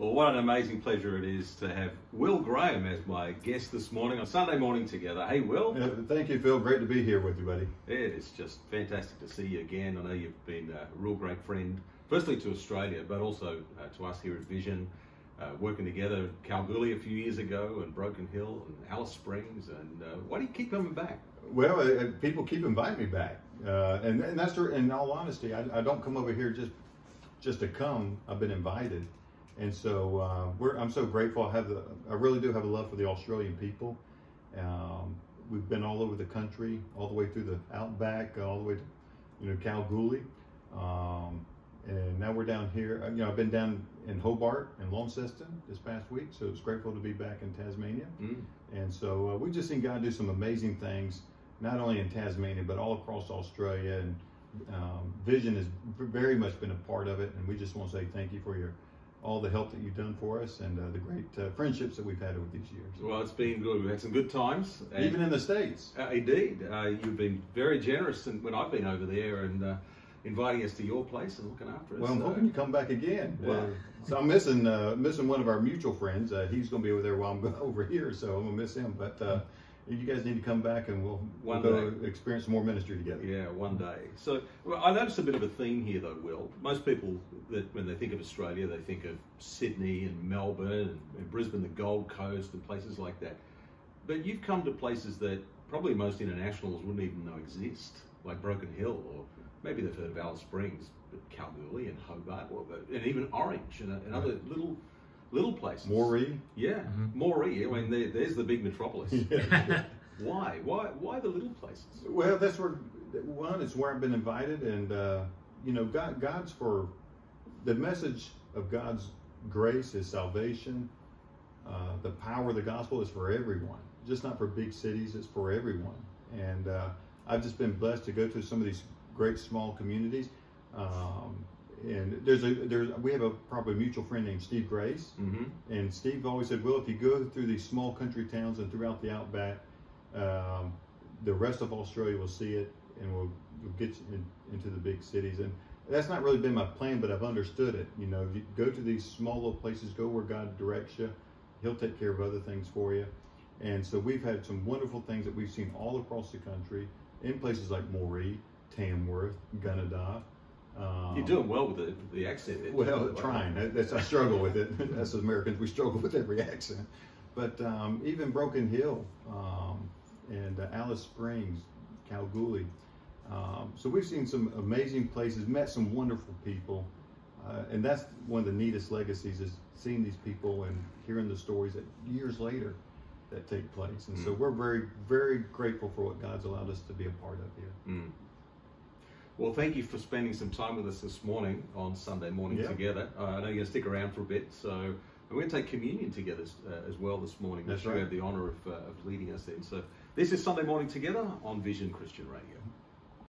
Well, what an amazing pleasure it is to have Will Graham as my guest this morning on Sunday Morning Together. Hey, Will. Thank you, Phil. Great to be here with you, buddy. It's just fantastic to see you again. I know you've been a real great friend, firstly to Australia, but also to us here at Vision, working together at Kalgoorlie a few years ago, and Broken Hill and Alice Springs. And why do you keep coming back? Well, people keep inviting me back, and that's in all honesty. I don't come over here just to come. I've been invited. And so I'm so grateful. I really do have a love for the Australian people. We've been all over the country, all the way through the outback, all the way to Kalgoorlie, and now we're down here. I've been down in Hobart and Launceston this past week, so it's grateful to be back in Tasmania. And so we've just seen God do some amazing things, not only in Tasmania but all across Australia. And Vision has very much been a part of it, and we just want to say thank you for all the help that you've done for us, and the great friendships that we've had over these years. Well, it's been good. We've had some good times. Even in the States. Indeed. You've been very generous when I've been over there and inviting us to your place and looking after us. Well, I'm hoping you come back again. Yeah. So I'm missing one of our mutual friends. He's going to be over there while I'm over here, so I'm going to miss him. But you guys need to come back, and we'll go experience some more ministry together. Yeah, one day. So I noticed a bit of a theme here, though, Will. Most people, when they think of Australia, they think of Sydney and Melbourne and Brisbane, the Gold Coast, and places like that. But you've come to places that probably most internationals wouldn't even know exist, like Broken Hill, or maybe they've heard of Alice Springs, but Kalgoorlie and Hobart, and even Orange and other little places. Moree. Yeah, Moree. I mean, there's the big metropolis. Yeah. Why the little places? Well, that's where it's where I've been invited, and God's for the message of God's grace, His salvation, the power of the gospel is for everyone, just not for big cities. It's for everyone, and I've just been blessed to go to some of these great small communities. And we have a probably mutual friend named Steve Grace, and Steve always said, "Well, if you go through these small country towns and throughout the outback, the rest of Australia will see it, and we'll get you into the big cities." And that's not really been my plan, but I've understood it. You go to these small little places, go where God directs you. He'll take care of other things for you. And so we've had some wonderful things that we've seen all across the country in places like Moree, Tamworth, Gunnedah. You're doing well with the accent. Well, trying. I struggle with it. As Americans, we struggle with every accent. But even Broken Hill and Alice Springs, Kalgoorlie. So we've seen some amazing places, met some wonderful people. And that's one of the neatest legacies, is seeing these people and hearing the stories that years later that take place. And so we're very, very grateful for what God's allowed us to be a part of here. Well, thank you for spending some time with us this morning on Sunday Morning Together. I know you're going to stick around for a bit, so we're going to take communion together as well this morning. That's which you have the honour of leading us in. So this is Sunday Morning Together on Vision Christian Radio.